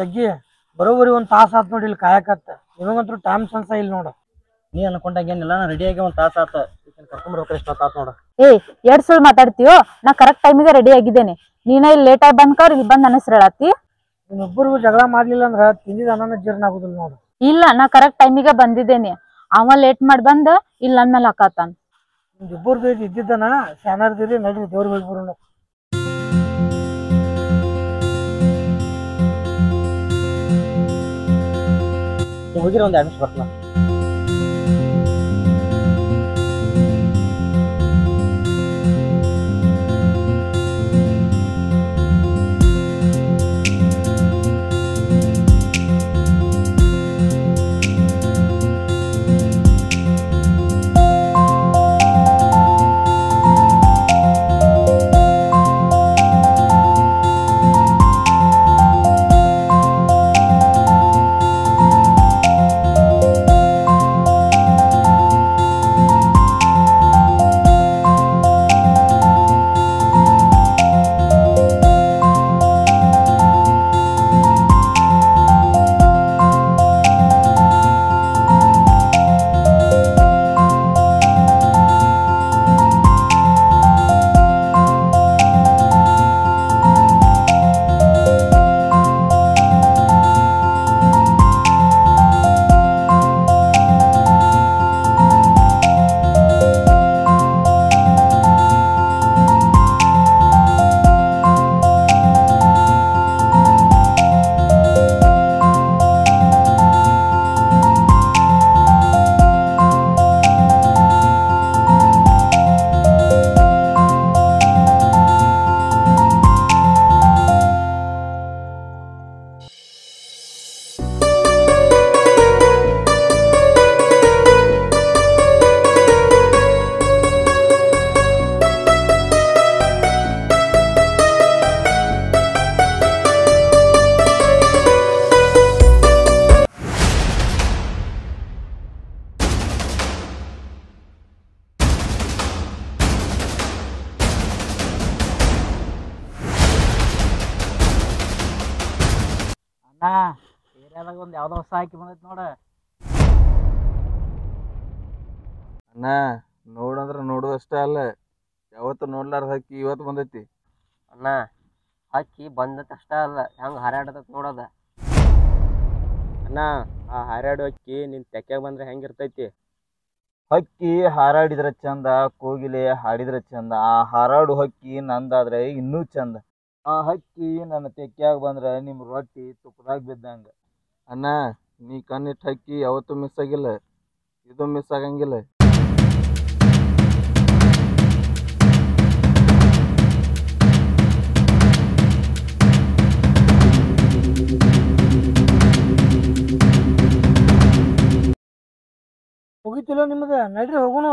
ಜಗ್ಗಿ ಬರೋಬರಿ ಒಂದು ತಾಸು ಆತು ನೋಡಿ ಇಲ್ಲಿ ಕಾಯಕತ್ತ. ನಿಮಗಂತೂ ಟೈಮ್ ಸೆನ್ಸ ಇಲ್ಲ ನೋಡ. ನೀ ಅನ್ಕೊಂಡಾಗೇನಿಲ್ಲ, ನಾ ರೆಡಿಯಾಗಿ ಒಂದು ತಾಸು ಆತ. ಕರ್ಕೊಂಡ್ಬರ್ಬೇಕು ಎಷ್ಟೊತ್ತಾತು ನೋಡ. ಎರಡ್ ಸುಳ್ಳು ಮಾತಾಡ್ತೀಯೋ? ನಾ ಕರೆಕ್ಟ್ ಟೈಮಿಗೆ ರೆಡಿ ಆಗಿದ್ದೇನೆ. ನೀನ ಇಲ್ಲಿ ಲೇಟ್ ಆಗಿ ಬಂದ್ಕವ್ರ ಇಲ್ಲಿ ಬಂದ್ ನನ್ನ ಹೆಸರು ಹೇಳತ್ತಿ. ನಿಮ್ಮಿಬ್ಬರಿಗೂ ಜಗಳ ಮಾಡ್ಲಿಲ್ಲ ಅಂದ್ರ ತಿಂದಿದ ಅನ್ನನ ಜೀರ್ಣ ಆಗುದಿಲ್ಲ ನೋಡು. ಇಲ್ಲ, ನಾ ಕರೆಕ್ಟ್ ಟೈಮಿಗೆ ಬಂದಿದ್ದೇನೆ. ಅವ ಲೇಟ್ ಮಾಡಿ ಬಂದ ಇಲ್ಲಿ ನನ್ ಮೇಲೆ ಹಾಕತ್ತಾನ. ನಿಮ್ಮಿಬ್ಬರದು ಇದ್ದಿದ್ದನ ಶಾನರ್ದಿರಿ ನಡ್ರಿ ದೇವ್ರ ಹೋಗ್ಬರೋಣ. ಹೋಗಿರೋ ಒಂದು 2 ನಿಮಿಷ ಬರ್ತಲ್ಲ. ಏರಿಯಾದಾಗ ಒಂದು ಯಾವ್ದೋ ಹೊಸ ಹಾಕಿ ಬಂದೈತಿ ನೋಡ. ಅಣ್ಣ ನೋಡಂದ್ರ ನೋಡೋದಷ್ಟೇ ಅಲ್ಲ, ಯಾವತ್ತು ನೋಡ್ಲಾರ ಹಕ್ಕಿ ಇವತ್ತು ಬಂದೈತಿ. ಅಣ್ಣ ಹಕ್ಕಿ ಬಂದೈತಿ ಅಷ್ಟ ಅಲ್ಲ, ಹೆಂಗ ಹಾರಾಡತೈತಿ ನೋಡದ. ಅಣ್ಣ ಆ ಹಾರಾಡೋ ಹಕ್ಕಿ ನಿನ್ ತೆಕ್ಯಾಗ ಬಂದ್ರೆ ಹೆಂಗಿರ್ತೈತಿ? ಹಕ್ಕಿ ಹಾರಾಡಿದ್ರ ಚಂದ, ಕೋಗಿಲೆ ಹಾಡಿದ್ರ ಚಂದ. ಆ ಹಾರಾಡು ಹಕ್ಕಿ ನಂದಾದ್ರೆ ಇನ್ನೂ ಚಂದ. ಆ ಹಕ್ಕಿ ನನ್ನ ತೆಕ್ಯಾಗ ಬಂದ್ರ ನಿಮ್ ರೊಟ್ಟಿ ತುಪ್ಪದಾಗ ಬಿದ್ದಂಗ. ಅಣ್ಣ ನೀ ಕಣ್ಣಿಟ್ಟ ಹಕ್ಕಿ ಯಾವತ್ತೂ ಮಿಸ್ ಆಗಿಲ್ಲ, ಇದು ಮಿಸ್ ಆಗಂಗಿಲ್ಲ. ಹೋಗಿತಿಲ್ಲ ನಿಮ್ದ? ನಡ್ರಿ ಹೋಗೋಣ.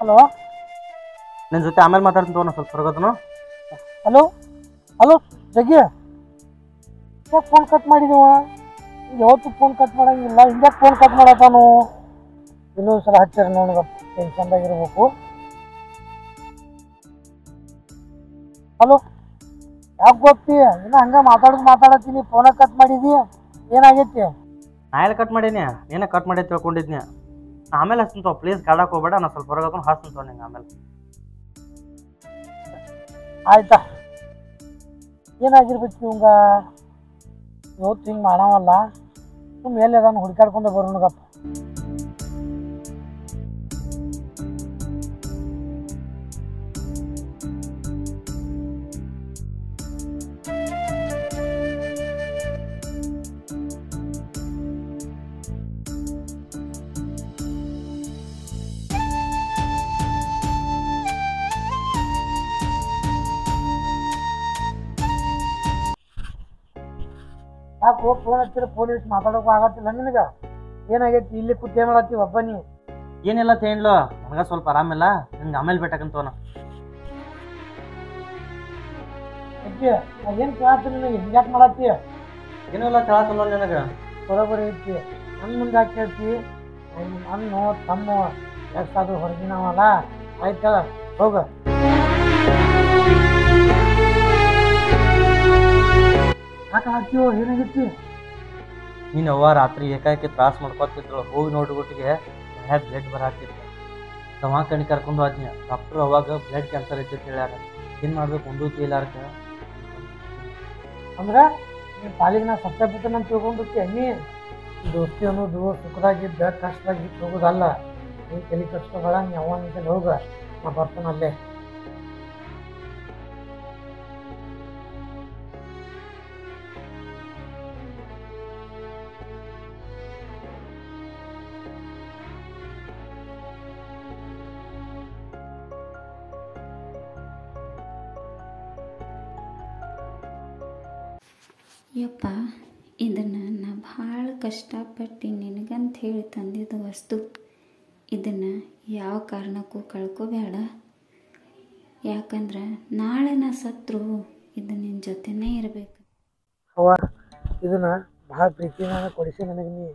ಹಲೋ, ನಿನ್ ಜೊತೆ ಆಮೇಲೆ ಮಾತಾಡ್ತೀನಿ ತಗೋ, ಸ್ವಲ್ಪ ಹೊರಗದನು. ಹಲೋ ಹಲೋ ಜಗ್ಗಿ, ಫೋನ್ ಕಟ್ ಮಾಡಿದೀವ. ಯಾವತ್ತು ಫೋನ್ ಕಟ್ ಮಾಡಂಗಿಲ್ಲ, ಹಿಂಗೆ ಫೋನ್ ಕಟ್ ಮಾಡತ್ತಾನು. ಇನ್ನೊಂದು ಸಲ ಹಚ್ಚಾರ ನೋಡ್ಗ, ಟೆನ್ಷನ್ದಾಗಿರ್ಬೇಕು. ಹಲೋ, ಯಾಕೆ ಗೊತ್ತಿ? ಇನ್ನು ಹಂಗೆ ಮಾತಾಡತ್ತೀನಿ, ಫೋನ ಕಟ್ ಮಾಡಿದಿ, ಏನಾಗೈತಿ? ನಾ ಎಲ್ಲ ಕಟ್ ಮಾಡೀನಿ, ನೀನೇ ಕಟ್ ಮಾಡಿ ತಿಳ್ಕೊಂಡಿದ್ನಿ. ಆಮೇಲೆ ಹಚ್ತೀನಿ ಪ್ಲೀಸ್, ಕಾಡಕ್ಕೆ ಹೋಗ್ಬೇಡ. ನಾ ಸ್ವಲ್ಪ ಹೊರಗದನು ಹಾಸ್ತೀನಿ ನಿಂಗೆ ಆಮೇಲೆ. ಆಯ್ತಾ, ಏನಾಗಿರ್ಬೇಕು ಇವಂಗ? ಇವತ್ತು ಹಿಂಗೆ ಮಾಡವಲ್ಲ, ಸುಮ್ಮ ಎಲ್ಲಿ ಅದನ್ನು ಹುಡುಕಾಡ್ಕೊಂಡು ಬರೋಣಗಪ್ಪ. ಯಾಕೆ ಫೋನ್ ಹಚ್ಚಿರ ಫೋನ್ ಇಟ್ಟು ಮಾತಾಡೋಕೆ ಆಗತ್ತಿಲ್ಲ ನಿನಗೆ? ಏನಾಗೈತಿ? ಇಲ್ಲಿ ಕೂತ್ ಏನ್ ಮಾಡತ್ತಿ ಒಬ್ಬನಿ? ಏನಿಲ್ಲ ತೇನ್ಲು, ನನಗೆ ಸ್ವಲ್ಪ ಆರಾಮಿಲ್ಲ, ನಿಂಗೆ ಆಮೇಲೆ ಬೇಟಕ್ಕಂತವನ. ಅಜ್ಜಿ ನಾ ಏನು ಕೇಳತ್ತೀನಿ ನಿನಗೆ ಹಿಂಗ್ಯಾಕೆ ಮಾಡತ್ತಿ? ಏನೂ ಇಲ್ಲ ಕೇಳತ್ತಲ್ಲ ನಿನಗೆ. ಬರೋಬ್ಬರಿ ಐತಿ. ನನ್ನ ಮುಂದೆ ಯಾಕೆ ಕೇಳ್ತಿ? ನಿಮ್ಮ ಅಣ್ಣು ತಮ್ಮ ಎಷ್ಟಾದ್ರೂ ಹೊರಗಿನವಲ್ಲ. ಆಯ್ತಾ ಹೋಗ. ಯಾಕೆ ಹಾಕ್ತೀವೋ ಏನಾಗಿತ್ತು? ನೀನು ಅವ್ವ ರಾತ್ರಿ ಏಕಾಏಕಿ ತ್ರಾಸ ಮಾಡ್ಕೊತಿದ್ರು. ಹೋಗಿ ನೋಡ್ಬಿಟ್ಟಿಗೆ ಬ್ಲಡ್ ಬರಾತಿತ್ತು. ದವಾಖಾನೆ ಕರ್ಕೊಂಡು ಹೋದ್ನಿ. ಡಾಕ್ಟ್ರು ಅವಾಗ ಬ್ಲಡ್ ಕ್ಯಾನ್ಸರ್ ಐತಿ ಅಂತ ಹೇಳ್ಯಾರ. ಏನು ಮಾಡ್ಬೇಕು ಒಂದು ತಿಳಿಲಾರ್ಕ ಅಂದ್ರೆ ನಿಮ್ಮ ಪಾಲಿಗೆ ನಾ ಸತ್ಯಪುತ್ತ ನಾನು ತಿಳ್ಕೊಂಡ್ಬಿಟ್ಟು ನೀ ದೋಸ್ತಿ ಅನ್ನೋದು ಸುಖದಾಗಿದ್ದ ಕಷ್ಟದಾಗಿದ್ದು ಹೋಗೋದಲ್ಲ. ನೀ ತಲೆ ಕಷ್ಟಬೇಡ, ನೀ ಅವನಿಗೆ ಹೋಗ, ನಾ ಬರ್ತಾನಲ್ಲೇ. ಯಪ್ಪ, ಇದನ್ನು ನಾ ಭಾಳ ಕಷ್ಟಪಟ್ಟು ನಿನಗಂತ ಹೇಳಿ ತಂದಿದ್ದ ವಸ್ತು. ಇದನ್ನು ಯಾವ ಕಾರಣಕ್ಕೂ ಕಳ್ಕೊಬೇಡ. ಯಾಕಂದ್ರೆ ನಾಳೆ ನಾ ಸತ್ರು ಇದು ನಿನ್ನ ಜೊತೆನೇ ಇರಬೇಕು. ಅವ್ವ, ಇದನ್ನ ಭಾಳ ಪ್ರೀತಿನ ಕೊಡಿಸಿ ನನಗೆ ನೀ.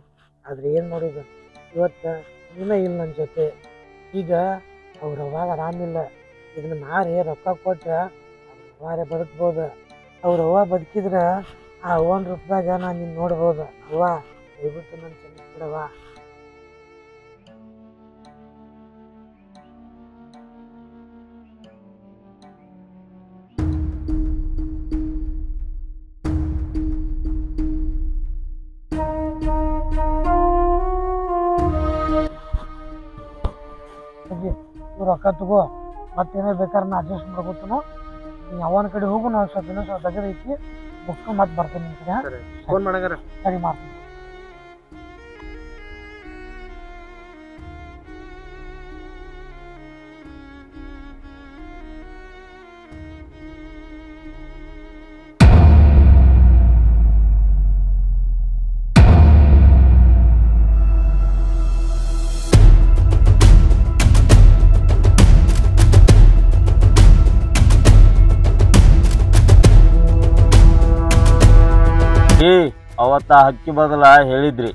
ಆದ್ರೆ ಏನು ಮಾಡೋದು, ಇವತ್ತು ನೀನೇ ಇಲ್ಲ ನನ್ನ ಜೊತೆ. ಈಗ ಅವ್ರ ಅವಾಗ ಆರಾಮಿಲ್ಲ. ಇದನ್ನ ಮಾರಿ ರೊಕ್ಕ ಕೊಟ್ರೆ ಅವಾರೇ ಬದುಕ್ಬೋದು. ಅವ್ರ ಅವ್ವ ಬದುಕಿದ್ರೆ ಆ ಅವ್ವನ ರೂಪದಾಗ ನಾನು ನಿನ್ನ ನೋಡ್ಬೋದು. ಅವ್ವ, ದಯವಿಟ್ಟು ನನ್ನ ಕ್ಷಮಿಸ್ಬಿಡವ್ವ. ಇವ್ರು ರೊಕ್ಕ ತಗೋ, ಮತ್ತೇನೋ ಬೇಕಾದ್ರೆ ನಾ ಅಡ್ಜಸ್ಟ್ ಮಾಡ್ಕೊತಾನು. ನೀ ಅವನ ಕಡೆ ಹೋಗು, ನಾವು ಸ್ವಲ್ಪ ತೆಗೆದೈತಿ ಮುಗ್ಸ್ಕೊಂಡು ಮತ್ತೆ ಬರ್ತೇನೆ ನಿಮ್ಮ ಕಡೆ. ಫೋನ್ ಮಾಡಂಗಾರ. ಸರಿ, ಮಾಡ್ತೀನಿ. ಅವತ್ತ ಆ ಹಕ್ಕಿ ಬದಲ ಹೇಳಿದ್ರಿ.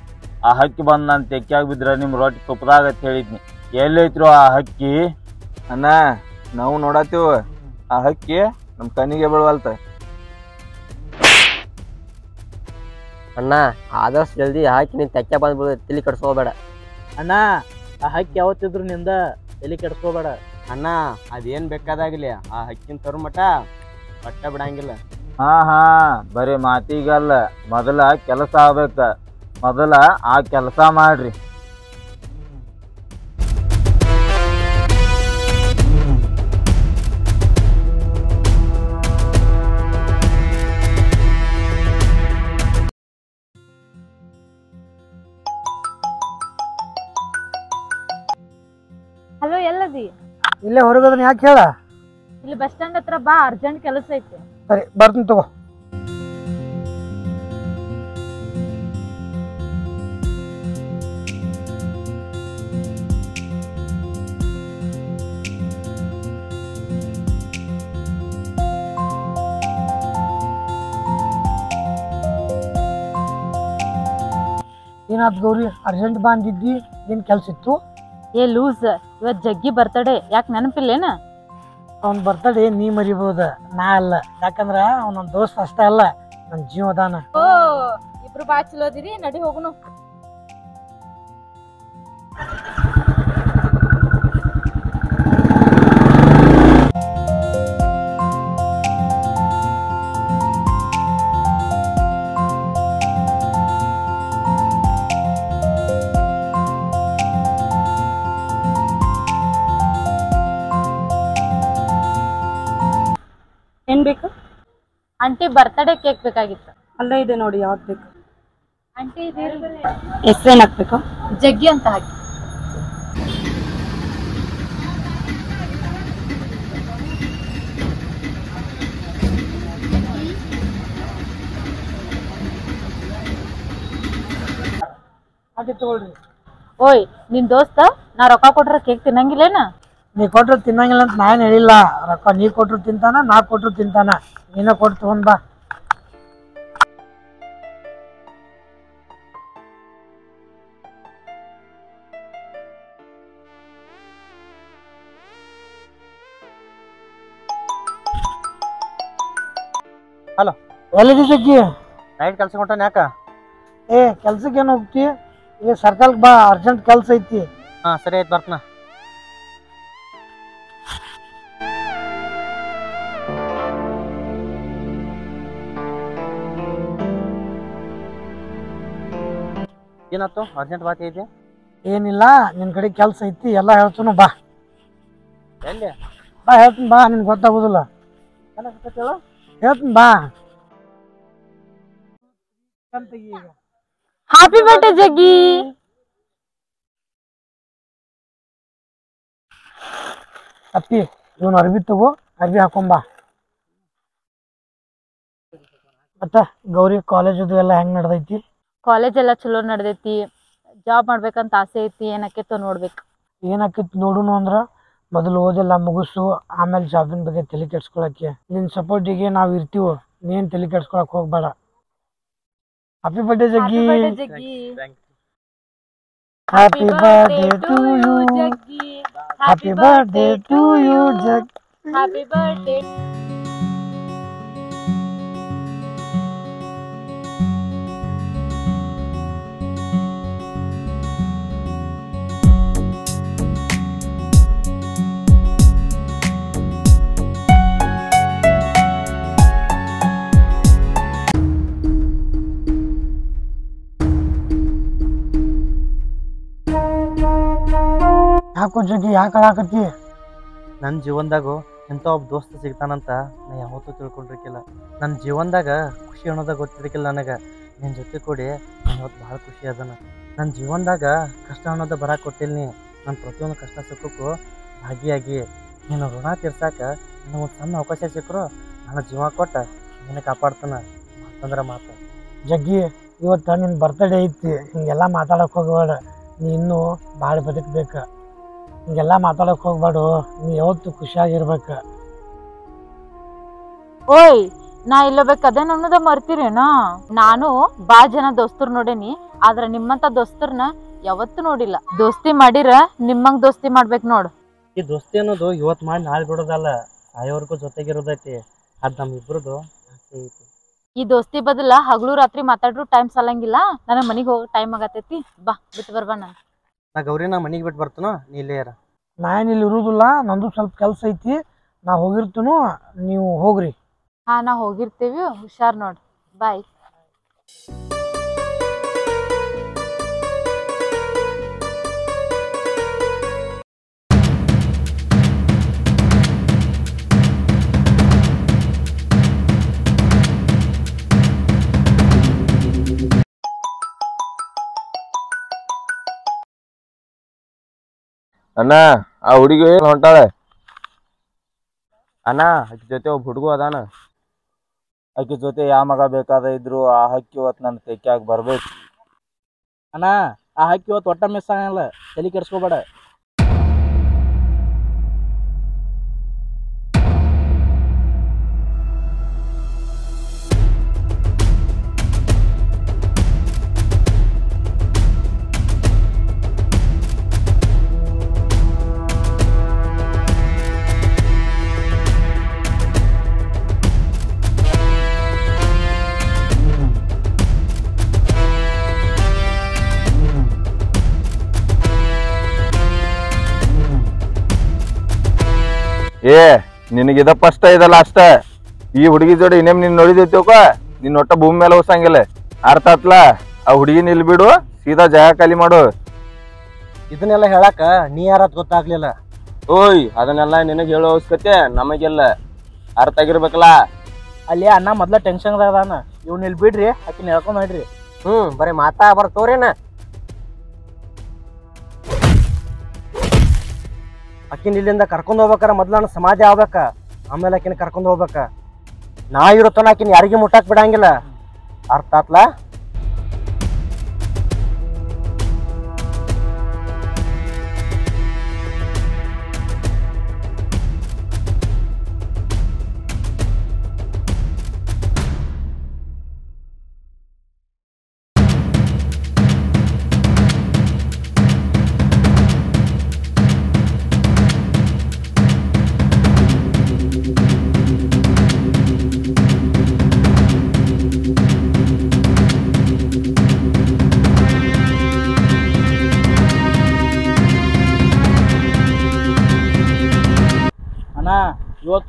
ಆ ಹಕ್ಕಿ ಬಂದು ನಾನು ತೆಕ್ಕಿಯಾಗಿ ಬಿದ್ರೆ ನಿಮ್ಮ ರೊಟ್ಟಿ ತುಪ್ಪದಾಗ ಅಂತ ಹೇಳಿದ್ನಿ. ಎಲ್ಲೈತ್ರು ಆ ಹಕ್ಕಿ? ಅಣ್ಣ, ನಾವು ನೋಡತ್ತೀವ ಆ ಹಕ್ಕಿ ನಮ್ಮ ಕಣ್ಣಿಗೆ ಬೀಳವಲ್ತ. ಅಣ್ಣ, ಆದಷ್ಟು ಜಲ್ದಿ ಹಾಕಿ ನೀನು ತೆಕ್ಕೆ ಬಂದ್ಬಿಡು, ತಲೆ ಕೆಡ್ಸ್ಕೋಬೇಡ. ಅಣ್ಣ, ಆ ಹಕ್ಕಿ ಯಾವತ್ತಿದ್ರು ನಿಂದ ತಲೆ ಕೆಡ್ಸ್ಕೋಬೇಡ. ಅಣ್ಣ, ಅದೇನು ಬೇಕಾದಾಗಲಿ ಆ ಹಕ್ಕಿನ ತರು ಮಟ ಬಟ್ಟ ಬಿಡಂಗಿಲ್ಲ. ಹಾ ಬರೀ ಮಾತಿಗಲ್ಲ, ಮೊದಲ ಕೆಲಸ ಆಗ್ಬೇಕ. ಮೊದಲ ಆ ಕೆಲಸ ಮಾಡ್ರಿ. ಹಲೋ, ಎಲ್ಲದಿ? ಇಲ್ಲೇ ಹೊರಗೋದನ್ನ ಯಾಕೆ ಹೇಳ? ಇಲ್ಲಿ ಬಸ್ ಸ್ಟ್ಯಾಂಡ್ ಹತ್ರ ಬಾ, ಅರ್ಜೆಂಟ್ ಕೆಲಸ ಐತಿ. ಸರಿ, ಬರ್ತೀನಿ ತಗೋ. ಏನಾಯ್ತು ಗೌರಿ, ಅರ್ಜೆಂಟ್ ಬಾ ಅಂದಿದ್ದಿ? ಏನು ಕೆಲಸ ಇತ್ತು? ಏ ಲೂಸ್, ಇವತ್ತು ಜಗ್ಗಿ ಬರ್ತಡೆ, ಯಾಕೆ ನೆನಪಿಲ್ಲೇನ? ಅವ್ನ ಬರ್ತಡೇ ನೀ ಮರಿಬೋದ, ನಾ ಅಲ್ಲ. ಯಾಕಂದ್ರ ಅವ್ನ ನನ್ನ ದೋಸ್ತ ಅಷ್ಟ ಅಲ್ಲ, ನನ್ನ ಜೀವದಾನ. ಓ, ಇಬ್ರು ಬಾ ಚಲೋ ಅದಿರಿ, ನಡಿ ಹೋಗುನು. ಏನ್ ಬೇಕು? ಆಂಟಿ ಬರ್ತಡೇ ಕೇಕ್ ಬೇಕಾಗಿತ್ತು. ಅಲ್ಲೇ ಇದೆ ನೋಡಿ, ಯಾವ್ದು ಬೇಕು? ಆಂಟಿ ಹೆಸ್ರೇನ್ ಹಾಕ್ಬೇಕು? ಜಗ್ಗಿ ಅಂತ ಹಾಕಿ. ಅದೇ ತಗೊಳ್ರಿ. ಓಯ್, ನಿನ್ ದೋಸ್ತ ನಾ ರೊಕ್ಕ ಕೊಟ್ರ ಕೇಕ್ ತಿನ್ನಂಗಿಲ್ಲೇನ? ನೀ ಕೊಟ್ರು ತಿನ್ನಂಗಿಲ್ಲ ಅಂತ ನಾನು ಹೇಳಿಲ್ಲ. ರೊಕ್ಕ ನೀ ಕೊಟ್ರು ತಿಂತಾನ, ನಾ ಕೊಟ್ರು ತಿಂತಾನ. ನೀನ ಕೊಟ್ಟು ತಗೊಂಡ್ ಬಾ. ಹಲೋ, ಎಲ್ಲಿದ್ದೀ ಜಗ್ಗಿ? ನೈಟ್ ಕೆಲಸ ಹೊಂಟಾನ ಯಾಕ? ಏ ಕೆಲ್ಸಕ್ಕೆ ಏನು ಹೋಗ್ತಿ? ಈಗ ಸರ್ಕಲ್ಗೆ ಬಾ, ಅರ್ಜೆಂಟ್ ಕೆಲಸ ಐತಿ. ಹಾ ಸರಿ ಆಯ್ತು, ಬರ್ತನ. ಏನಾಯ್ತು? ಅರ್ಜೆಂಟ್ ಬಾತ್ ಐತಿ? ಏನಿಲ್ಲ, ನಿನ್ ಕಡೆ ಕೆಲಸ ಐತಿ, ಎಲ್ಲ ಹೇಳ್ತೀನಿ ಬಾ. ಎಲ್ಲಿ? ಬಾ ಹೇಳ್ತೀನಿ ಬಾ, ನಿನ್ಗೆ ಗೊತ್ತಾಗೋದಿಲ್ಲ. ಹೇಳ್ತೀನಿ ಬಾ. ಹ್ಯಾಪಿ ಬರ್ಡೇ ಜಗ್ಗಿ. ಅಪ್ಪಿ ಇವನು ಅರ್ಬಿ ತಗೋ, ಅರ್ಬಿ ಹಾಕೊಂಬಾ. ಮತ್ತ ಗೌರಿ ಕಾಲೇಜದು ಎಲ್ಲ ಹೆಂಗ್ ನಡ್ದೈತಿ? ಕಾಲೇಜ್ ಎಲ್ಲ ಚಲೋ ನಡ್ದೈತಿ. ಜಾಬ್ ಮಾಡ್ಬೇಕಂತ ಆಸೆ ಐತಿ, ಏನಕ್ಕೆತ್ತೋ ನೋಡ್ಬೇಕು. ಏನಾಕಿತ್ತು ನೋಡುನು ಅಂದ್ರ ಮೊದಲು ಓದೆಲ್ಲ ಮುಗಿಸು, ಆಮೇಲೆ ಜಾಬಿನ ಬಗ್ಗೆ ತಲೆ ಕೆಡ್ಸ್ಕೊಳಕ್ಕೆ. ನಿನ್ ಸಪೋರ್ಟಿಗೆ ನಾವು ಇರ್ತೀವೋ, ನೀನ್ ತಲೆ ಕೆಡ್ಸ್ಕೊಳಕ್ ಹೋಗ್ಬೇಡ. ಹ್ಯಾಪಿ ಬರ್ಡೇ ಜಗ್ಗಿ. ಹ್ಯಾಪಿ ಬರ್ಡೇ ಟು ಯು ಜಗ್ಗಿ. ಹ್ಯಾಪಿ ಬರ್ಡೇ ಟು ಯು ಜಗ್ಗಿ. Happy birthday. ಯಾಕೋ ಜಗ್ಗಿ ಯಾಕೆ ಹಾಳಾಕತ್ತಿ? ನನ್ನ ಜೀವನದಾಗ ಎಂಥ ಒಬ್ಬ ದೋಸ್ತ ಸಿಗ್ತಾನಂತ ನಾ ಯಾವತ್ತೂ ತಿಳ್ಕೊಂಡಿರ್ಕಿಲ್ಲ. ನನ್ನ ಜೀವನದಾಗ ಖುಷಿ ಅನ್ನೋದಾಗ ಗೊತ್ತಿರ್ಕಿಲ್ಲ ನನಗೆ. ನಿನ್ನ ಜೊತೆ ಕೂಡಿ ನಾನು ಇವತ್ತು ಭಾಳ ಖುಷಿ ಅದನ. ನನ್ನ ಜೀವನದಾಗ ಕಷ್ಟ ಅನ್ನೋದು ಬರಕ್ಕೆ ಕೊಟ್ಟಿಲ್ಲ. ನನ್ನ ಪ್ರತಿಯೊಂದು ಕಷ್ಟ ಸುಖಕ್ಕೂ ಭಾಗಿಯಾಗಿ ನೀನು ಋಣ ತೀರ್ಸಾಕ ನನಗೆ ಒಂದು ಸಣ್ಣ ಅವಕಾಶ ಸಿಕ್ಕರು ನಾನು ಜೀವ ಕೊಟ್ಟು ನಿನ್ನ ಕಾಪಾಡ್ತಾನೆ. ಮಾತಂದ್ರೆ ಮಾತು. ಜಗ್ಗಿ ಇವತ್ತು ನಿನ್ನ ಬರ್ತಡೇ ಐತಿ, ಹಿಂಗೆಲ್ಲ ಮಾತಾಡಕ್ಕೆ ಹೋಗ್ಬೇಡ. ನೀ ಇನ್ನೂ ಭಾಳ ಬದುಕಬೇಕು. ಹಿಂಗೆಲ್ಲ ಮಾತಾಡಕ್ಕೆ ಹೋಗ್ಬೇಡು. ನೀ ಯಾವತ್ತು ಖುಷಿಯಾಗಿರ್ಬೇಕು. ಓಯ್, ನಾ ಇಲ್ಲಬೇಕು ಅದೇನು ಅನ್ನೋದ ಮರ್ತಿರೇನ? ನಾನು ಬಾ ಜನ ದೋಸ್ತರು ನೋಡೇನಿ, ಆದ್ರ ನಿಮ್ಮಂತ ದೋಸ್ತರ್ನ ಯಾವತ್ತೂ ನೋಡಿಲ್ಲ. ದೋಸ್ತಿ ಮಾಡಿರ ನಿಮ್ಮಂಗ್ ದೋಸ್ತಿ ಮಾಡ್ಬೇಕು ನೋಡು. ಈ ದೋಸ್ತಿ ಅನ್ನೋದು ಇವತ್ತು ಮಾಡಿ ನಾಳೆ ಬಿಡೋದಲ್ಲ, ಸಾಯೋವರೆಗೂ ಜೊತೆಗಿರೋದೈತಿ. ಅದು ನಮ್ಮಿಬ್ರದ್ದು ಆಸೆ ಐತಿ. ಈ ದೋಸ್ತಿ ಬದಲ ಹಗಲು ರಾತ್ರಿ ಮಾತಾಡ್ರು ಟೈಮ್ ಸಾಲಂಗಿಲ್ಲ. ನನಗೆ ಮನೆಗೆ ಹೋಗೋ ಟೈಮ್ ಆಗತೈತಿ. ಬಾ ಬಿಟ್ಟು ಬರ್ಬಾ. ನಾ ಗೌರಿನ ಮನೆಗೆ ಬಿಟ್ಟು ಬರ್ತಾನೋ, ನೀ ಇಲ್ಲೇ ಇರ. ನಾನು ಇಲ್ಲಿ ಇರುವುದಿಲ್ಲ, ನಂದು ಸ್ವಲ್ಪ ಕೆಲಸ ಐತಿ. ನಾ ಹೋಗಿರ್ತೀನೋ, ನೀವು ಹೋಗ್ರಿ. ಹಾ, ನಾ ಹೋಗಿರ್ತೀವಿ. ಹುಷಾರ್ ನೋಡ್ರಿ. ಬಾಯ್. ಅಣ್ಣ, ಆ ಹುಡುಗಿ ಹೊಂಟಾಳೆ ಅಣ್ಣ. ಆಕಿ ಜೊತೆ ಒಬ್ಬ ಹುಡುಗ ಅದಾನ. ಆಕಿ ಜೊತೆ ಯಾವ ಮಗ ಬೇಕಾದ ಇದ್ರು ಆ ಹಕ್ಕಿ ಇವತ್ತು ನನ್ನ ತೆಕ್ಕಾಗಿ ಬರ್ಬೇಕು. ಅಣ್ಣ, ಆ ಹಕ್ಕಿ ಇವತ್ತು ಒಟ್ಟ ಮಿಸ್ ಆಗಲ್ಲ, ತಲೆ ಕೆಡ್ಸ್ಕೊಬೇಡ. ಏ, ನಿನಗಿದ ಫಸ್ಟ್ ಇದಲ್ಲ ಅಷ್ಟ. ಈ ಹುಡುಗಿ ಜೋಡಿ ಇನ್ನೇಮ್ ನೀನ್ ನೋಡಿದೈತಿವಕ, ನಿನ್ ಒಟ್ಟ ಭೂಮಿ ಮೇಲೆ ಹೋಸಂಗಿಲ್ಲ. ಅರ್ಥ ಆತ್ಲ? ಆ ಹುಡುಗಿ ನಿಲ್ ಬಿಡು, ಸೀದಾ ಜಾಗ ಖಾಲಿ ಮಾಡು. ಇದನ್ನೆಲ್ಲ ಹೇಳಾಕ ನೀ ಯಾರತ್ ಗೊತ್ತಾಗ್ಲಿಲ್ಲ. ಓಯ್, ಅದನ್ನೆಲ್ಲ ನಿನಗೆ ಹೇಳೋ ಅವಶ್ಯಕತೆ ನಮಗೆಲ್ಲ. ಅರ್ಥ ಆಗಿರ್ಬೇಕಲ್ಲ. ಅಲ್ಲಿ ಅಣ್ಣ ಮೊದ್ಲ ಟೆನ್ಷನ್ ಅದಾನ. ಇವ್ನ ಇಲ್ಲಿ ಬಿಡ್ರಿ, ಆಕಿನ ಹೇಳ್ಕೊಂಡ್ ನೋಡ್ರಿ. ಬರೀ ಮಾತಾ ಬರ್ತವ್ರೇನ? ಆಕಿನ ಇಲ್ಲಿಂದ ಕರ್ಕೊಂಡ್ ಹೋಗ್ಬೇಕಾರ ಮೊದ್ಲ ನನ್ನ ಸಮಾಧಿ ಆಗ್ಬೇಕ, ಆಮೇಲೆ ಆಕಿನ ಕರ್ಕೊಂಡ್ ಹೋಗ್ಬೇಕ. ನಾ ಇರುತ್ತಾನ ಆಕಿನ ಯಾರಿಗೆ ಮುಟ್ಟಾಕ್ ಬಿಡಂಗಿಲ್ಲ. ಅರ್ಥ ಆತ್ಲಾ?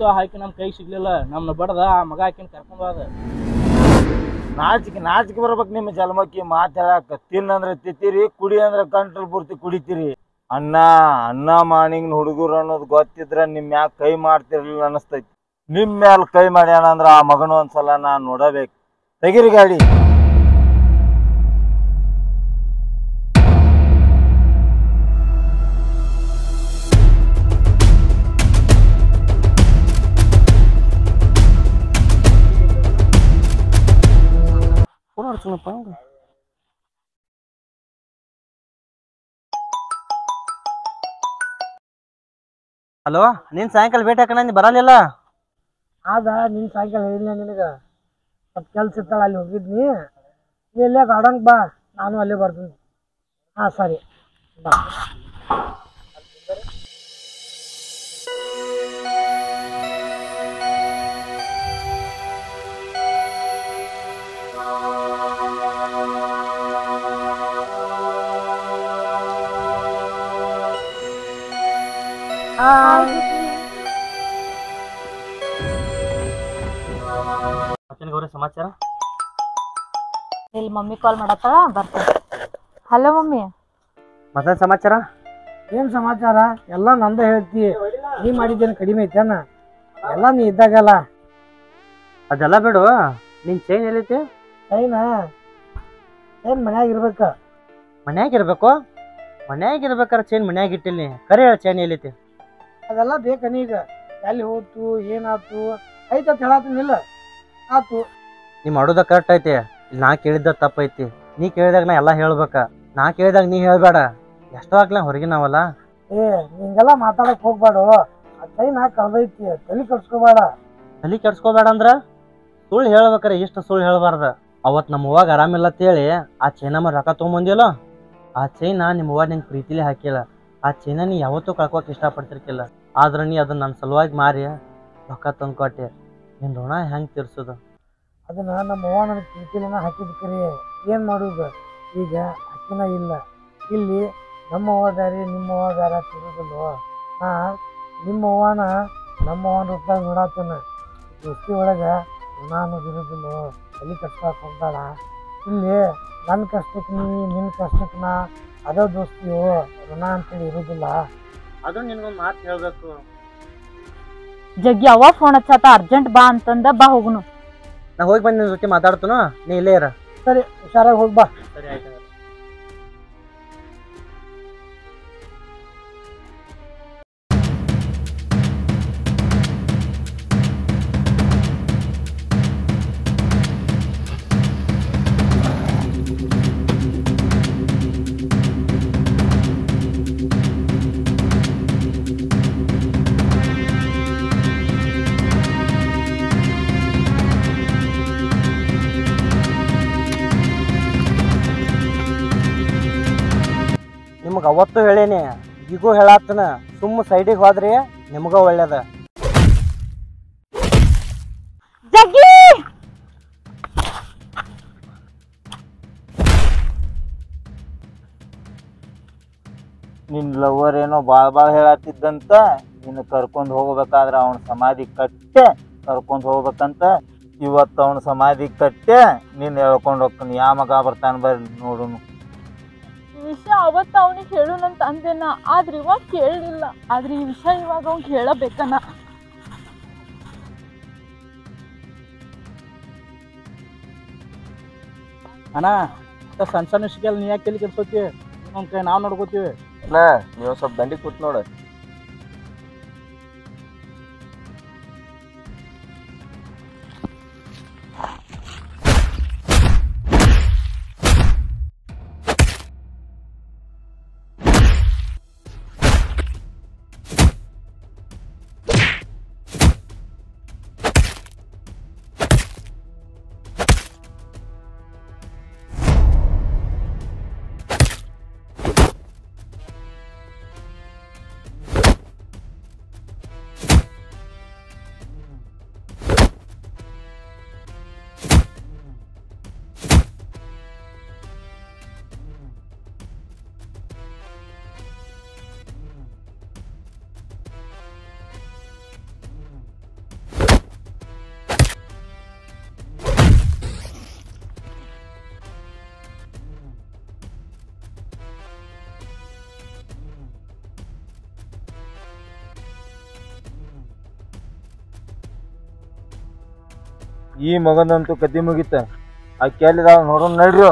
ಇವತ್ತು ಹಾಕಿ ನಮ್ಮ ಕೈ ಸಿಗ್ಲಿಲ್ಲ, ನಮ್ಮನ್ನ ಬಡ್ದ ಆ ಮಗ ಹಾಕಿನ ಕರ್ಕೊಂಡು ಹೋದ. ನಾಚಿಕೆ ಬರ್ಬೇಕು ನಿಮ್ಮ ಜನ್ಮಕ್ಕೆ ಮಾತು ಹೇಳಾಕ. ತಿನ್ನಂದ್ರೆ ತಿತ್ತೀರಿ, ಕುಡಿ ಅಂದ್ರೆ ಕಂಟ್ರೋಲ್ ಪೂರ್ತಿ ಕುಡಿತೀರಿ. ಅನ್ನ ಮಾಣಿಂಗ್ ಹುಡುಗರು ಅನ್ನೋದು ಗೊತ್ತಿದ್ರ ನಿಮ್ ಮ್ಯಾಗ ಕೈ ಮಾಡ್ತಿರ್ಲಿಲ್ಲ ಅನಸ್ತೈತಿ. ನಿಮ್ ಮ್ಯಾಲ ಕೈ ಮಾಡ್ಯಾನ ಅಂದ್ರ ಆ ಮಗನು ಒಂದ್ಸಲ ನಾನ್ ನೋಡಬೇಕು. ತೆಗಿರಿ ಗಾಡಿ. ಹಲೋ, ನೀನ್ ಸಾಯಂಕಾಲ ಭೇಟಿ ಹಾಕೋಣ, ನೀ ಬರಲಿಲ್ಲ. ಆದ ನಿನ್ನ ಸಾಯಂಕಾಲ ಹೇಳಿದ್ನ ನಿನಗೆ ಸ್ವಲ್ಪ ಕೆಲ್ಸ ಇರ್ತಾಳೆ, ಅಲ್ಲಿ ಹೋಗಿದ್ನಿ. ನೀ ಇಲ್ಲೇ ಗಾರ್ಡನ್ಗೆ ಬಾ, ನಾನು ಅಲ್ಲೇ ಬರ್ತೀನಿ. ಹಾಂ ಸರಿ ಬಾ. ಗೌರಿ ಸಮಾಚಾರ? ಇಲ್ಲಿ ಮಮ್ಮಿ ಕಾಲ್ ಮಾಡತ್ತಾಳ, ಬರ್ತೀನಿ. Hello mummy. ಮತ್ತೆ ಸಮಾಚಾರ? ಏನು ಸಮಾಚಾರ? ಎಲ್ಲ ನಂದ ಹೇಳ್ತಿ. ನೀ ಮಾಡಿದ್ದೇನು ಕಡಿಮೆ ಐತೇನ? ಎಲ್ಲ ನೀ ಇದ್ದಾಗಲ್ಲ. ಅದೆಲ್ಲ ಬಿಡು, ನಿನ್ ಚೈನ್ ಎಲ್ಲೈತಿ? ಚೈನಾ ಚೈನ್ ಮನ್ಯಾಗ ಇರ್ಬೇಕ. ಮನ್ಯಾಗ ಇರ್ಬೇಕು? ಮನ್ಯಾಗ ಇರ್ಬೇಕಾರೆ ಚೈನ್ ಮನ್ಯಾಗ ಇಟ್ಟಿಲ್ಲ. ಕರೆ ಹೇಳ, ಚೈನ್ ಎಲ್ಲೈತಿ? ಅದೆಲ್ಲ ಬೇಕನೀಗ. ಎಲ್ಲಿ ಹೋತು ಏನಾಯ್ತು ಐತತ್ ಹೇಳತ್ತೀನಿಲ್ಲ. ಆತು. ನೀ ಮಾಡೋದ ಕರೆಕ್ಟ್ ಐತಿ. ಇಲ್ಲಿ ನಾ ಕೇಳಿದ್ದ ತಪ್ಪೈತಿ. ನೀ ಕೇಳಿದಾಗ ನಾ ಎಲ್ಲ ಹೇಳ್ಬೇಕ. ನಾ ಕೇಳಿದಾಗ ನೀ ಹೇಳ್ಬೇಡ. ಎಷ್ಟೋ ಆಗ್ಲ ಹೊರಗಿನವಲ್ಲ. ಹಿಂಗೆಲ್ಲ ಮಾತಾಡಕ್ ಹೋಗ್ಬೇಡು. ಆ ಚೈನ್ ಕಳ್ದೈತಿ, ತಲೆ ಕೆಡ್ಸ್ಕೋಬೇಡ. ತಲೆ ಕೆಡ್ಸ್ಕೋಬೇಡ ಅಂದ್ರ ಸುಳ್ಳು ಹೇಳ್ಬೇಕ್ರೆ ಇಷ್ಟು ಸುಳ್ಳು ಹೇಳ್ಬಾರ್ದ. ಅವತ್ ನಮ್ಮ ಅವ್ವಾಗ ಆರಾಮಿಲ್ಲ ಅಂತೇಳಿ ಆ ಚೈನಮ್ಮ ರೊಕ್ಕ ತೊಗೊಂಬಂದಿಲ್ಲ. ಆ ಚೈನ ನಿಮ್ಮ ಅವ್ವ ನಿಂಗೆ ಪ್ರೀತಿಲಿ ಹಾಕಿಲ್ಲ. ಆ ಚೈನ ನೀ ಯಾವತ್ತೂ ಕಳ್ಕೊಕ್ ಇಷ್ಟಪಡ್ತಿರ್ಕಿಲ್ಲ. ಆದ್ರೆ ನೀ ಅದನ್ನ ನನ್ನ ಸಲುವಾಗಿ ಮಾರಿ ರೊಕ್ಕ ತಂದ್ಕೊಟ್ಟೆ. ನಿನ್ನ ಋಣ ಹೆಂಗೆ ತೀರ್ಸೋದು? ಅದನ್ನ ನಮ್ಮ ಅವ್ವ ನನಗೆ ಪ್ರೀತಿಲಿನ ಹಾಕಿದ್ ಕರಿ. ಏನು ಮಾಡುದು? ಈಗ ಅಕ್ಕಿನ ಇಲ್ಲ. ಇಲ್ಲಿ ನಮ್ಮ ಅವ್ವ ಬ್ಯಾರೆ ನಿಮ್ಮ ಅವ್ವ ಬ್ಯಾರೆ ತಿರುದಿಲ್ವ? ನಾ ನಿಮ್ಮ ಅವ್ವನ ನಮ್ಮ ಅವ್ವನ ರೂಪದಾಗ ನೋಡತ್ತೇನ. ದೋಸ್ತಿ ಒಳಗೆ ಋಣ ಅನ್ನೋದು ಇರೋದಿಲ್ವ? ತಲೆ ಕಷ್ಟಕ್ಕೆ ಹೋಗ್ಬೇಡ. ಇಲ್ಲಿ ನನ್ನ ಕಷ್ಟಕ್ಕೆ ನೀ, ನಿನ್ನ ಕಷ್ಟಕ್ಕೆ ನಾ, ಅದೇ ದೋಸ್ತಿಯೋ. ಋಣ ಅಂತೇಳಿ ಇರೋದಿಲ್ಲ. ಅದು ನಿನ್ಗೊಂದು ಮಾತು ಹೇಳ್ಬೇಕು. ಜಗ್ಗಿ ಅವ ಫೋನ್ ಹಚ್ಚಾತ, ಅರ್ಜೆಂಟ್ ಬಾ ಅಂತಂದ. ಬಾ ಹೋಗುನು. ನಾ ಹೋಗಿ ಬಂದು ನಿನ್ನ ಜೊತೆ ಮಾತಾಡ್ತನು, ನೀ ಇಲ್ಲೇ ಇರ. ಸರಿ, ಹುಷಾರಾಗಿ ಹೋಗ್ಬಾ. ಸರಿ ಆಯ್ತು. ನಿಮ್ಗೆ ಅವತ್ತು ಹೇಳೇನಿ, ಈಗೂ ಹೇಳತ್ತನ. ಸುಮ್ಮ ಸೈಡಿಗೆ ಹೋದ್ರಿ ನಿಮ್ಗ ಒಳ್ಳೇದ. ಜಗ್ಗಿ ನಿನ್ ಲವರ್ ಏನೋ ಭಾಳ ಹೇಳತ್ತಿದ್ದಂತ. ನಿನ್ನ ಕರ್ಕೊಂಡು ಹೋಗ್ಬೇಕಾದ್ರೆ ಅವನ ಸಮಾಧಿ ಕಟ್ಟೆ ಕರ್ಕೊಂಡು ಹೋಗ್ಬೇಕಂತ. ಇವತ್ತು ಅವನ ಸಮಾಧಿ ಕಟ್ಟೆ ನೀನು ಹೇಳ್ಕೊಂಡು ಹೋಗ್ತಾನೆ. ಯಾವ ಮಗ ಬರ್ತಾನೆ ಬರ್ರಿ ನೋಡುನು. ವಿಷಯ ಅವತ್ತು ಅವನಿಗೆ ಹೇಳುನಂತ ಅಂದೇನ, ಆದ್ರೆ ಇವಾಗ ಕೇಳಲಿಲ್ಲ. ಆದ್ರೆ ಈ ವಿಷಯ ಇವಾಗ ಅವ್ನಿಗೆ ಹೇಳಬೇಕನ್ನ. ಅಣ್ಣ, ಸಣ್ಣ ಸಣ್ಣ ವಿಷಯಕ್ಕೆ ನೀ ಯಾಕೆ ತಲೆ ಕೆಡ್ಸೋತಿ? ನಮ್ಮ ಕೈ ನಾವು ನೋಡ್ಕೋತೀವಿ. ನೀವು ಸ್ವಲ್ಪ ದಂಡಿ ಕೂತ್ ನೋಡ. ಈ ಮಗನಂತೂ ಕತಿ ಮುಗಿತ. ಆ ಕೇಳಿದಾವ ನೋಡೋಣ ನಡ್ರಿ.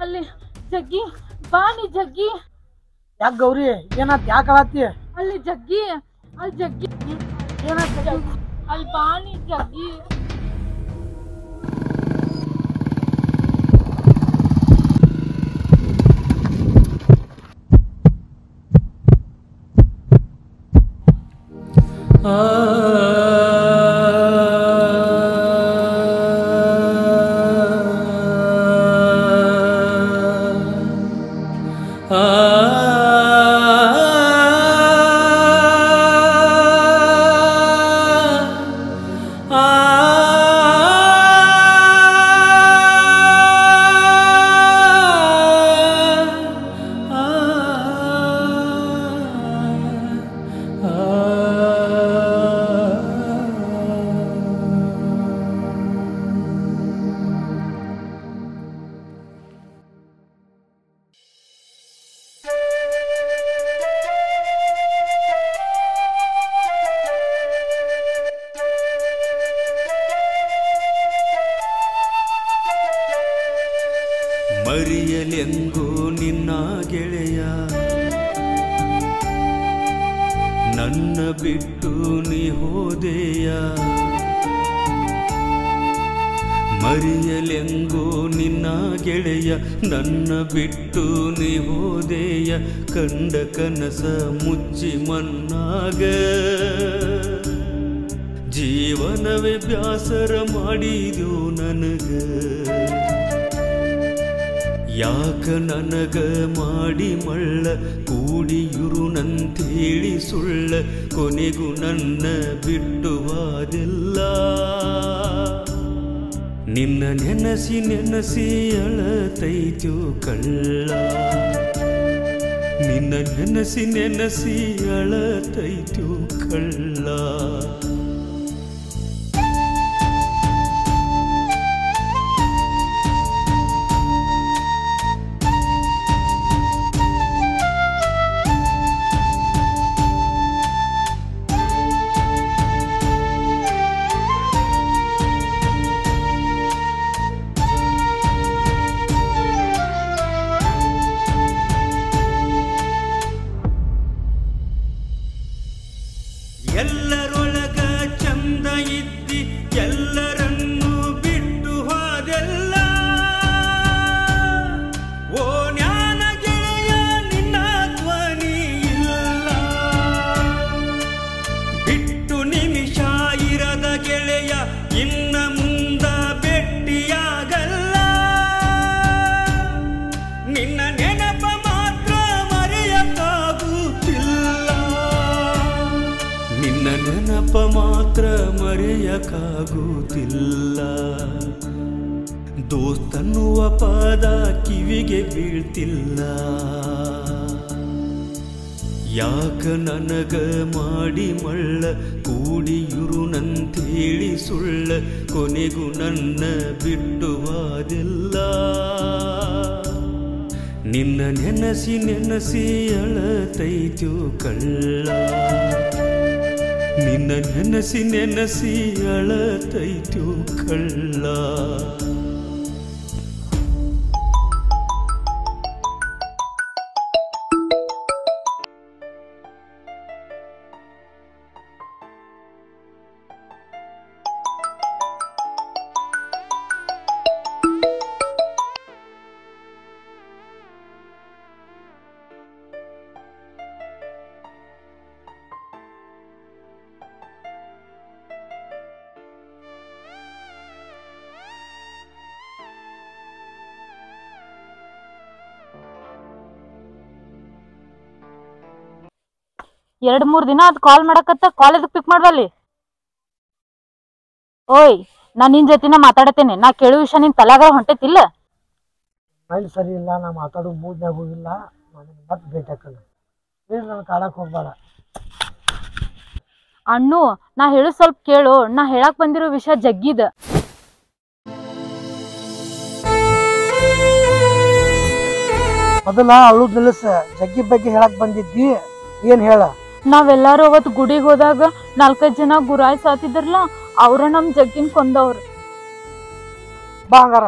ಅಲ್ಲಿ ಜಗ್ಗಿ ಬಾನಿ ಜಗ್ಗಿ. ಯಾಕೆ ಗೌರಿ ಏನಾತ್? ಯಾಕೆ ಅಳತ್ತಿ? ಅಲ್ಲಿ ಜಗ್ಗಿ ಅಲ್ಲಿ ಜಗ್ಗಿ ಏನಾತ್? ಅಲ್ಲಿ ಬಾನಿ ಜಗ್ಗಿ. ಮರಿಯಲೆಂಗೋ ನಿನ್ನ ಗೆಳೆಯ ನನ್ನ ಬಿಟ್ಟು ನೀ ಹೋದೆಯ. ಮರಿಯಲೆಂಗೋ ನಿನ್ನ ಗೆಳೆಯ ನನ್ನ ಬಿಟ್ಟು ನೀ ಹೋದೆಯ. ಕಂಡ ಕನಸ ಮುಚ್ಚಿ ಮನ್ನಾಗ ಜೀವನವೇ ಬ್ಯಾಸರ ಮಾಡಿದ್ಯೋ ನನಗ. ಯಾಕ ನನಗ ಮಾಡಿ ಮಳ್ಳ ಕೂಡಿಯುರು ನಂತೇಳಿ ಸುಳ್ಳ. ಕೊನೆಗೂ ನನ್ನ ಬಿಟ್ಟು ಹೋದೆಲ್ಲ. ನಿನ್ನ ನೆನಸಿ ನೆನಸಿ ಅಳತೈತ್ಯೋ ಕಳ್ಳ. ನಿನ್ನ ನೆನಸಿ ನೆನಸಿ ಅಳತೈತ್ಯೋ ಕಳ್ಳ. ಎಲ್ಲರೊಳಗ ಚಂದ ಇದ್ದಿ ಎಲ್ಲರನ್ನೂ ಬಿಟ್ಟು ಹೋದೆಲ್ಲ. ಓ ಜ್ಞಾನ ಗೆಳೆಯ ನಿನ್ನ ಧ್ವನಿ ಇಲ್ಲ. ಬಿಟ್ಟು ನಿಮಿಷ ಇರದ ಗೆಳೆಯ ಇನ್ನ ಮುಂದ ಭೆಟ್ಟಿಯಾಗಲ್ಲ. ನಿನ್ನ ನೆನಪ ಮಾತ್ರ ಮರೆಯಕ್ಕಾಗುತ್ತಿಲ್ಲ. ನಿನ್ನ ನೆನಪ ಮಾತ್ರ ಮರೆಯಕ್ಕಾಗುತ್ತಿಲ್ಲ. ದೋಸ್ತನ್ನುವ ಪದ ಕಿವಿಗೆ ಬೀಳ್ತಿಲ್ಲ. ಯಾಕ ನನಗ ಮಾಡಿ ಮಳ್ಳ ಕೂಡಿಯುರು ನಂತೇಳಿ ಸುಳ್ಳ. ಕೊನೆಗೂ ನನ್ನ ಬಿಟ್ಟು ಹೋದೆಲ್ಲ. ನಿನ್ನ ನೆನಸಿ ನೆನಸಿ ಅಳತೈತ್ಯೋ ಕಳ್ಳ. ನಿನ್ನ ನೆನಸಿ ನೆನಸಿ ಅಳತೈತ್ಯೋ ಕಳ್ಳ. ಎರಡ್ ಮೂರ್ ದಿನ ಅದ್ ಕಾಲ್ ಮಾಡಕತ್ತ ಕಾಲ್ ಎದಕ್ ಪಿಕ್ ಮಾಡ್ವಲ್ಲಿ? ಓಯ್ ನಾ ನಿನ್ ಜೊತಿನ ಮಾತಾಡತೇನೆ. ನಾ ಕೇಳು ವಿಷಯ ನಿನ್ ತಲೆಗ ಹೊಂಟೈತಿಲ್ಲ. ಮೈಂಡ್ ಸರಿ ಇಲ್ಲ. ನಾ ಮಾತಾಡೋ ಮೂಡ್ನಾಗ ಹೋಗಿಲ್ಲ. ನಾನು ಮತ್ತೆ ಭೇಟಿ ಹಾಕೋಣ. ಪ್ಲೀಸ್ ನನ್ನ ಕಾಡಕ್ಕೆ ಹೋಗ್ಬೇಡ. ಅಣ್ಣು ನಾ ಹೇಳು ಸ್ವಲ್ಪ ಕೇಳು. ನಾ ಹೇಳಕ್ ಬಂದಿರೋ ವಿಷಯ ಜಗ್ಗಿದ. ಮೊದಲ ಅಳುದ್ ನಿಲ್ಲಿಸ. ಜಗ್ಗಿ ಬಗ್ಗೆ ಹೇಳಕ್ ಬಂದಿದ್ದಿ, ಏನ್ ಹೇಳ? ನಾವೆಲ್ಲಾರು ಅವತ್ ಗುಡಿಗೆ ಹೋದಾಗ 4-5 ಜನ ಗುರಾಯ್ ಸಾತಿದ್ರಲ್ಲ, ಅವ್ರ ನಮ್ ಜಗ್ಗಿನ್ ಕೊಂದವ್ರ. ಬಾ ಹಂಗಾರ.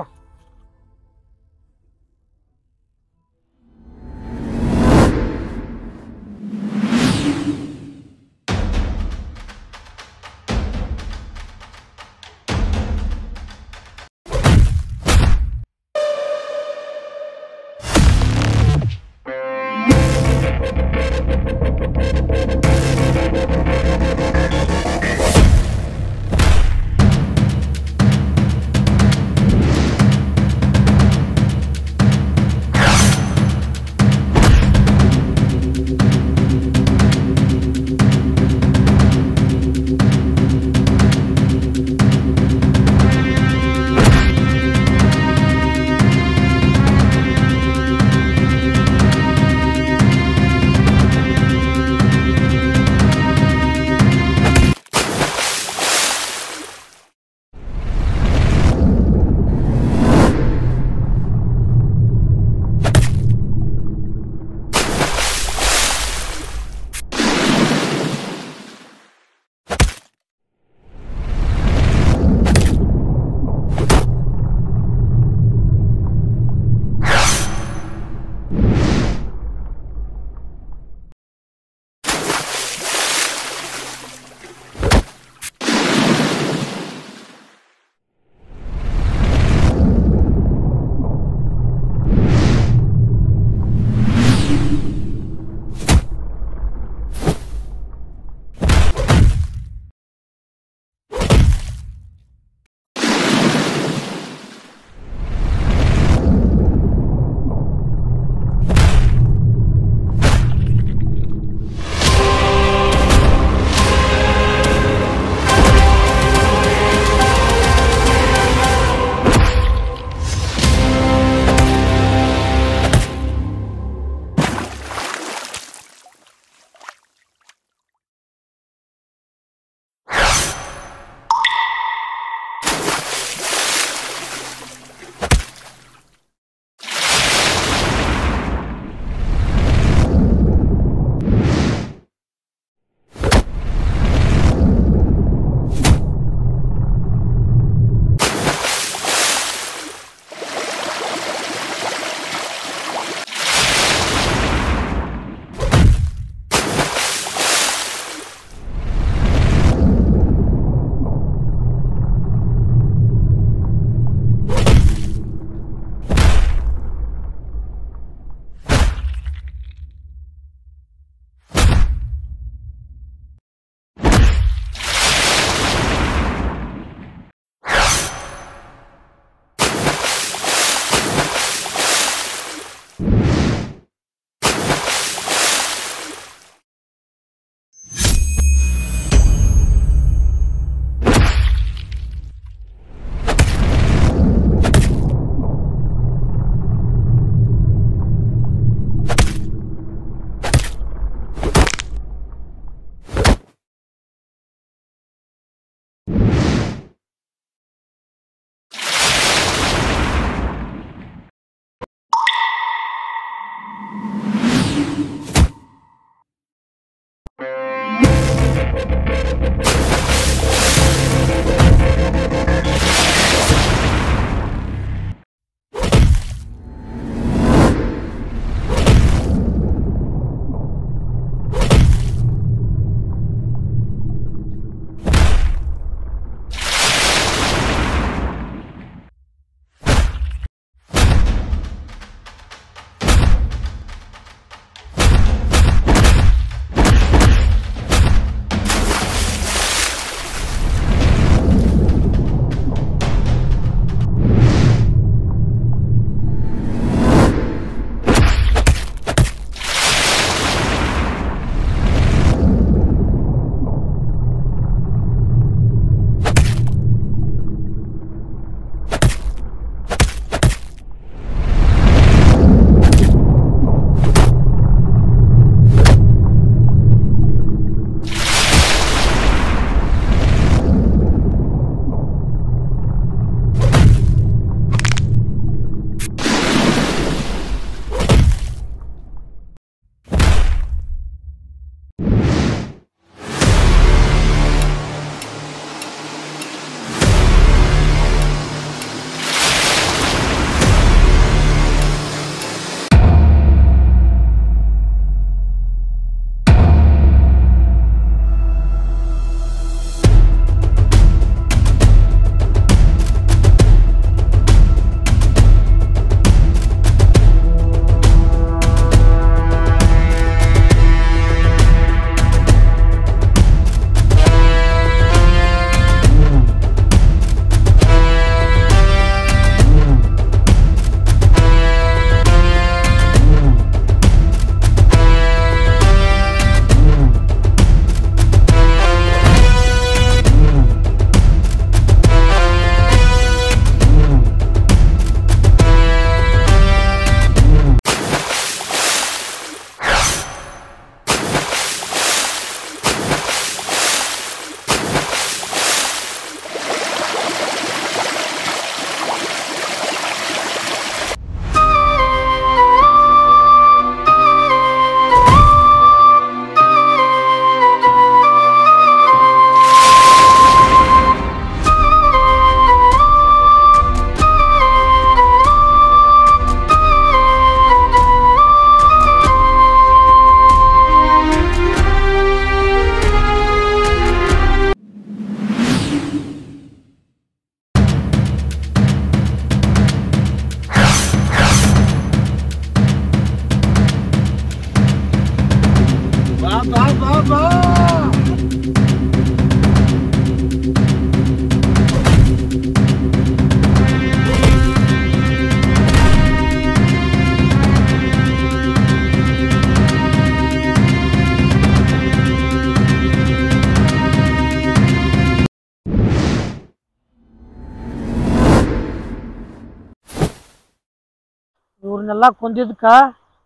ಇವ್ರನ್ನೆಲ್ಲ ಕೊಂದಿದ್ದಕ್ಕೆ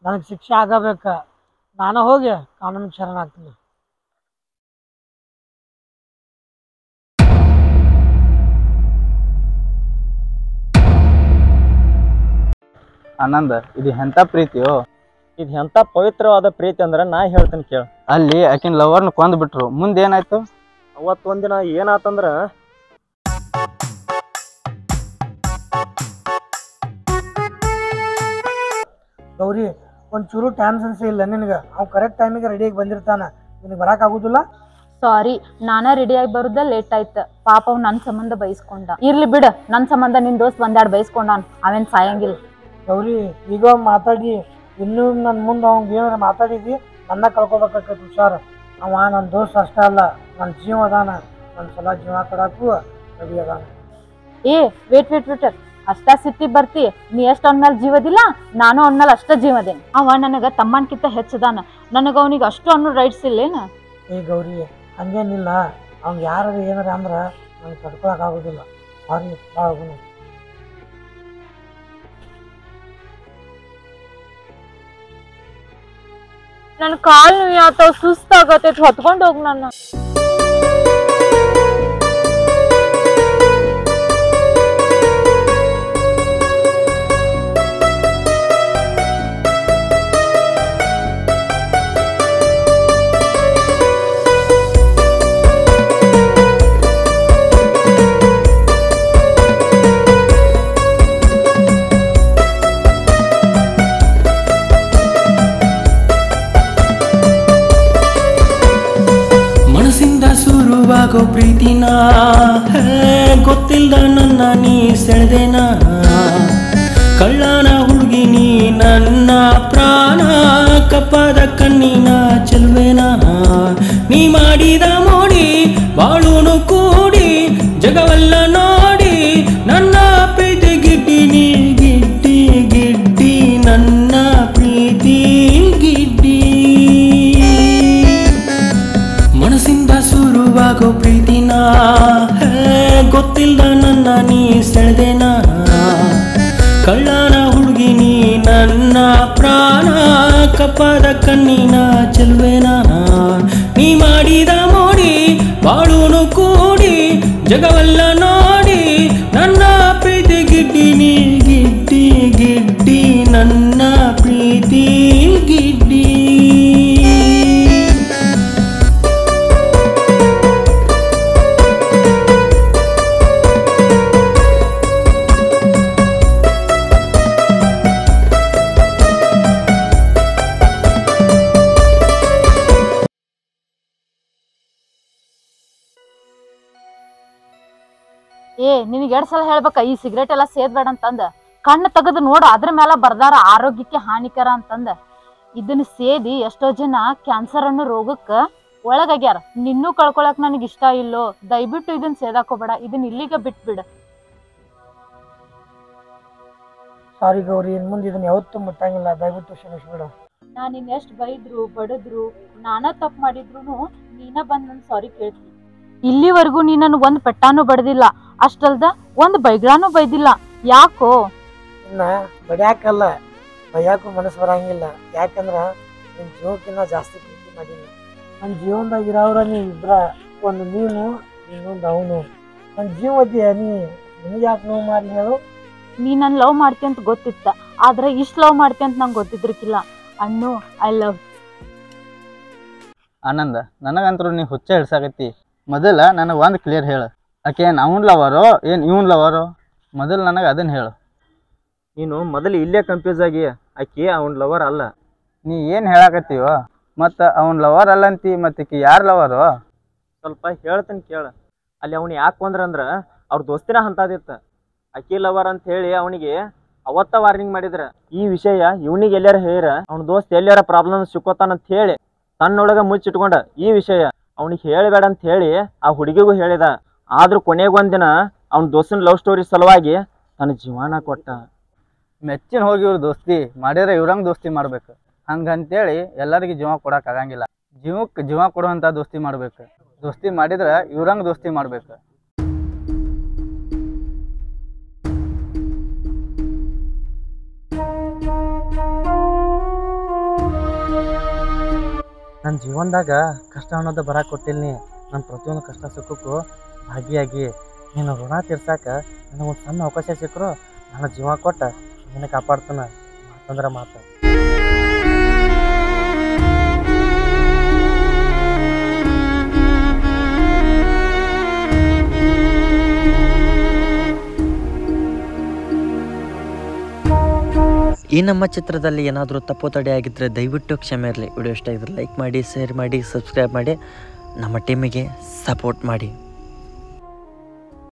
ನನಗೆ ಶಿಕ್ಷೆ ಆಗಬೇಕ. ನಾನು ಹೋಗಿ ಕಾನೂನಿಗೆ ಶರಣಾಗ್ತೀನಿ. ಆನಂದ, ಇದು ಎಂಥ ಪ್ರೀತಿಯೋ? ಇದು ಎಂಥ ಪವಿತ್ರವಾದ ಪ್ರೀತಿ ಅಂದ್ರೆ ನಾ ಹೇಳ್ತೀನಿ ಕೇಳ. ಅಲ್ಲಿ ಆಕಿನ ಲವರ್ನ ಕೊಂದ್ ಬಿಟ್ರು, ಮುಂದೆ ಏನಾಯ್ತು? ಅವತ್ತೊಂದಿನ ಏನಾತಂದ್ರ ಗೌರಿ, ಒಂಚೂರು ಟೈಮ್ ಸೆನ್ಸ್ ಇಲ್ಲ ನಿನಗೆ. ಅವ್ನು ಕರೆಕ್ಟ್ ಟೈಮಿಗೆ ರೆಡಿಯಾಗಿ ಬಂದಿರ್ತಾನ, ನಿನಗೆ ಬರೋಕ್ಕಾಗೋದಿಲ್ಲ. ಸಾರಿ, ನಾನ ರೆಡಿಯಾಗಿ ಬರುದ ಲೇಟ್ ಆಯ್ತು. ಪಾಪ ಅವ್ ನನ್ನ ಸಂಬಂಧ ಬೈಸ್ಕೊಂಡ. ಇರ್ಲಿ ಬಿಡು, ನನ್ನ ಸಂಬಂಧ ನಿನ್ ದೋಸ್ತ್ ಒಂದೆರಡು ಬೈಸ್ಕೊಂಡಾನ್, ಅವೇನ್ ಸಾಯಂಗಿಲ್ಲ. ಗೌರಿ, ಈಗ ಮಾತಾಡಿ ಇನ್ನೂ ನನ್ನ ಮುಂದೆ ಅವ್ನಿಗೆ ಏನಾರ ಮಾತಾಡಿದ್ವಿ ನನ್ನ ಕಳ್ಕೊಬೇಕಾಕೈತಿ. ಹುಷಾರ, ಅವ ನನ್ನ ದೋಸ್ತ್ ಅಷ್ಟೇ ಅಲ್ಲ, ನನ್ನ ಜೀವ ಅದಾನ. ನನ್ನ ಸಲ ಜೀವ ಕೊಡಕ್ಕೂ ರೆಡಿ ಅದಾನ. ಏ ವೇಟ್ ವೇಟ್ ವೇಟ್, ಅಷ್ಟ ಸಿಟ್ಟಿ ಬರ್ತಿ? ನೀ ಎಷ್ಟ್ ಅವನ ಮೇಲೆ ಜೀವದಿಲ್ಲ, ನಾನು ಅವನ ಮೇಲೆ ಅಷ್ಟ ಜೀವದೇನೆ. ಅವ ನನಗ ತಮ್ಮನ್ಕಿಂತ ಹೆಚ್ಚದಾನ, ನನಗ ಅವನಿಗೆ ಅಷ್ಟು ಅನ್ನೋ ರೈಟ್ಸ್ ಇಲ್ಲೇನ? ಏ ಗೌರಿ, ಹಂಗೇನಿಲ್ಲ. ಅವ್ನಿಗೆ ಯಾರು ಏನಾರ ಅಂದ್ರೆ ನಂಗೆ ತಡ್ಕೊಳಕ್ಕಾಗೋದಿಲ್ಲ. ಸಾರಿ, ಭಾಳ ಗುಣ. ನನ್ನ ಕಾಲ್ ನೋವು ಯಾತವ್ ಸುಸ್ತಾಗತೈತಿ, ಹೊತ್ಕೊಂಡ್ ಹೋಗ್ ನನ್ನ. ಶುರುವಾಗೋ ಪ್ರೀತಿನ ಗೊತ್ತಿಲ್ದ ನನ್ನ ನೀ ಸೆಳೆದೇನ, ಕಳ್ಳನ ಹುಡುಗಿ ನೀ ನನ್ನ ಪ್ರಾಣ, ಕಪ್ಪದ ಕಣ್ಣಿನ ಚೆಲುವೆನ. ನೀ ಮಾಡಿದ ಮೋಡಿ ಬಾಳುನು ಕೂಡಿ ಜಗವಲ್ಲ ನೋಡಿ, ನನ್ನ ಪ್ರೀತಿ ಗಿಡ್ಡಿ ನೀ ಗಿಡ್ಡಿ ಗಿಡ್ಡಿ, ನನ್ನ ಪ್ರೀತಿ ಗಿಡ್ಡಿ. ಮನಸ್ಸಿಂದ ಶುರುವಾಗೋ ಪ್ರೀತಿನ ಗೊತ್ತಿಲ್ದ ನನ್ನ ನೀ ಸೆಳೆದೇನ, ಕಳ್ಳನ ಹುಡುಗಿ ನೀ ನನ್ನ ಪ್ರಾಣ, ಕಪ್ಪದ ಕಣ್ಣಿನ ಚೆಲುವೆನ. ನೀ ಮಾಡಿದ ಮೋಡಿ ಬಾಳುನು ಕೂಡಿ ಜಗವಲ್ಲ ನೋಡಿ, ನನ್ನ ಪ್ರೀತಿ ಗಿಡ್ಡಿ ನೀ ಗಿಡ್ಡಿ ಗಿಡ್ಡಿ, ನನ್ನ ಪ್ರೀತಿ ಗಿಡ್ಡಿ. ಏ ನಿನಗೆ 2 ಸಲ ಹೇಳ್ಬೇಕ ಈ ಸಿಗರೇಟ್ ಎಲ್ಲ ಸೇದ್ಬೇಡ ಅಂತಂದ. ಕಣ್ಣು ತೆಗೆದು ನೋಡು, ಅದ್ರ ಮೇಲೆ ಬರ್ದಾರ ಆರೋಗ್ಯಕ್ಕೆ ಹಾನಿಕರ ಅಂತಂದ. ಇದನ್ನ ಸೇದಿ ಎಷ್ಟೋ ಜನ ಕ್ಯಾನ್ಸರ್ ಅನ್ನೋ ರೋಗಕ್ಕ ಒಳಗಾಗ್ಯಾರ. ನಿನ್ನೂ ಕಳ್ಕೊಳಕ್ ನನಗೆ ಇಷ್ಟ ಇಲ್ಲೋ, ದಯವಿಟ್ಟು ಇದನ್ನ ಸೇದಾಕೋಬೇಡ, ಇದನ್ನ ಇಲ್ಲಿಗೆ ಬಿಟ್ಬಿಡ. ಸಾರಿ ಗೌರಿ, ಇನ್ನು ಮುಂದೆ ಇದನ್ನ ಯಾವತ್ತೂ ಮುಟ್ಟಂಗಿಲ್ಲ, ದಯವಿಟ್ಟು ಕ್ಷಮಿಸ್ಬಿಡ. ನಾನು ನಿನ್ನ ಎಷ್ಟು ಬೈದ್ರು ಬಡದ್ರು, ನಾನ ತಪ್ಪು ಮಾಡಿದ್ರು ನೀನ ಬಂದ್ ನನ್ ಸಾರಿ ಕೇಳ್ತಿ. ಇಲ್ಲಿವರೆಗೂ ನೀ ನನ್ ಒಂದ್ ಪೆಟ್ಟಾನು ಬಡ್ದಿಲ್ಲ, ಅಷ್ಟಲ್ದ ಒಂದ್ ಬೈಗ್ಳಾನು ಬೈದಿಲ್ಲ. ಯಾಕೋ? ಇನ್ನ ಬಡಿಯಾಕಲ್ಲ, ಬೈಯಾಕು ಮನಸ್ಸು ಬರಂಗಿಲ್ಲ. ಯಾಕಂದ್ರ ನಿನ್ ಜೀವಕ್ಕಿನ್ನ ಜಾಸ್ತಿ ಪ್ರೀತಿ ಮಾಡಿಲ್ಲ. ನನ್ನ ಜೀವನದಾಗಿರೋರ ನೀ ಇಬ್ರ, ಒಂದು ನೀನು ಇನ್ನೊಂದು ಅವನು. ನನ್ನ ಜೀವದಿಯ ನೀ, ನಿನಗೆ ಯಾಕೆ ನೋವು ಮಾಡಿ ಹೇಳು? ನೀ ನನ್ ಲವ್ ಮಾಡ್ತಿ ಅಂತ ಗೊತ್ತಿತ್ತ, ಆದ್ರೆ ಇಷ್ಟ್ ಲವ್ ಮಾಡ್ತಿ ಅಂತ ನಂಗೆ ಗೊತ್ತಿದ್ರಕ್ಕಿಲ್ಲ. ಅಣ್ಣು, ಐ ಲವ್. ಆನಂದ, ನನಗಂತರೂ ನೀ ಹುಚ್ಚ ಹಿಡ್ಸಾಕತ್ತಿ. ಮೊದಲ ನನಗೆ ಒಂದು ಕ್ಲಿಯರ್ ಹೇಳು, ಆಕೆ ಏನು ಅವ್ನ ಲವರೋ ಏನು ಇವನ್ ಲವರೋ? ಮೊದಲು ನನಗೆ ಅದನ್ನು ಹೇಳು. ನೀನು ಮೊದಲು ಇಲ್ಲೇ ಕನ್ಫ್ಯೂಸ್ ಆಗಿ, ಆಕಿ ಅವ್ನ ಲವರ್ ಅಲ್ಲ. ನೀ ಏನು ಹೇಳಾಕತ್ತೀವೋ? ಮತ್ತು ಅವ್ನ ಲವರ್ ಅಲ್ಲಂತಿ, ಮತ್ತು ಆಕಿ ಯಾರು ಲವರು? ಸ್ವಲ್ಪ ಹೇಳ್ತೀನಿ ಕೇಳ. ಅಲ್ಲಿ ಅವ್ನು ಯಾಕೆ ಬಂದ್ರಂದ್ರೆ ಅವ್ರ ದೋಸ್ತಿನ ಅಂತದಿತ್ತು. ಆಕಿ ಲವರ್ ಅಂತ ಹೇಳಿ ಅವನಿಗೆ ಅವತ್ತ ವಾರ್ನಿಂಗ್ ಮಾಡಿದ್ರ. ಈ ವಿಷಯ ಇವನಿಗೆ ಎಲ್ಲಾರ ಹೇಳ್ರ ಅವ್ನ ದೋಸ್ತ್ ಎಲ್ಲಾರ ಪ್ರಾಬ್ಲಮ್ ಸಿಕ್ಕೋತಾನಂತ ಹೇಳಿ ತನ್ನೊಳಗೆ ಮುಚ್ಚಿಟ್ಕೊಂಡ ಈ ವಿಷಯ ಅವನಿಗೆ ಹೇಳಬೇಡ ಅಂತ ಹೇಳಿ ಆ ಹುಡುಗಿಗೂ ಹೇಳಿದ. ಆದ್ರೂ ಕೊನೆಗೊಂದಿನ ಅವ್ನ ದೋಸ್ತನ ಲವ್ ಸ್ಟೋರಿ ಸಲುವಾಗಿ ತನ್ನ ಜೀವನ ಕೊಟ್ಟ. ಮೆಚ್ಚಿನ ಹೋಗಿ ಇವ್ರು ದೋಸ್ತಿ ಮಾಡಿದ್ರೆ ಇವ್ರಂಗೆ ದೋಸ್ತಿ ಮಾಡ್ಬೇಕು. ಹಂಗಂತೇಳಿ ಎಲ್ಲರಿಗೆ ಜೀವ ಕೊಡೋಕ್ಕಾಗಂಗಿಲ್ಲ. ಜೀವಕ್ಕೆ ಜೀವ ಕೊಡುವಂಥ ದೋಸ್ತಿ ಮಾಡ್ಬೇಕು. ದೋಸ್ತಿ ಮಾಡಿದ್ರೆ ಇವ್ರಂಗೆ ದೋಸ್ತಿ ಮಾಡ್ಬೇಕು. ನನ್ನ ಜೀವನದಾಗ ಕಷ್ಟ ಅನ್ನೋದು ಬರಕ್ಕೆ ಕೊಟ್ಟಿಲ್ಲ. ನನ್ನ ಪ್ರತಿಯೊಂದು ಕಷ್ಟ ಸುಖಕ್ಕೂ ಭಾಗಿಯಾಗಿ ನೀನು ಋಣ ತೀರ್ಸಕ್ಕೆ ನನಗೊಂದು ಸಣ್ಣ ಅವಕಾಶ ಸಿಕ್ಕರು ನನ್ನ ಜೀವ ಕೊಟ್ಟು ನಿನ್ನ ಕಾಪಾಡ್ತಾನೆ. ಮಾತಂದ್ರೆ ಮಾತು. ಈ ನಮ್ಮ ಚಿತ್ರದಲ್ಲಿ ಏನಾದರೂ ತಪ್ಪು ತಡೆ ಆಗಿದ್ದರೆ ದಯವಿಟ್ಟು ಕ್ಷಮೆ ಇರಲಿ. ವಿಡಿಯೋ ಇಷ್ಟ ಆಗಿದ್ರೆ ಲೈಕ್ ಮಾಡಿ, ಶೇರ್ ಮಾಡಿ, ಸಬ್ಸ್ಕ್ರೈಬ್ ಮಾಡಿ, ನಮ್ಮ ಟೀಮಿಗೆ ಸಪೋರ್ಟ್ ಮಾಡಿ.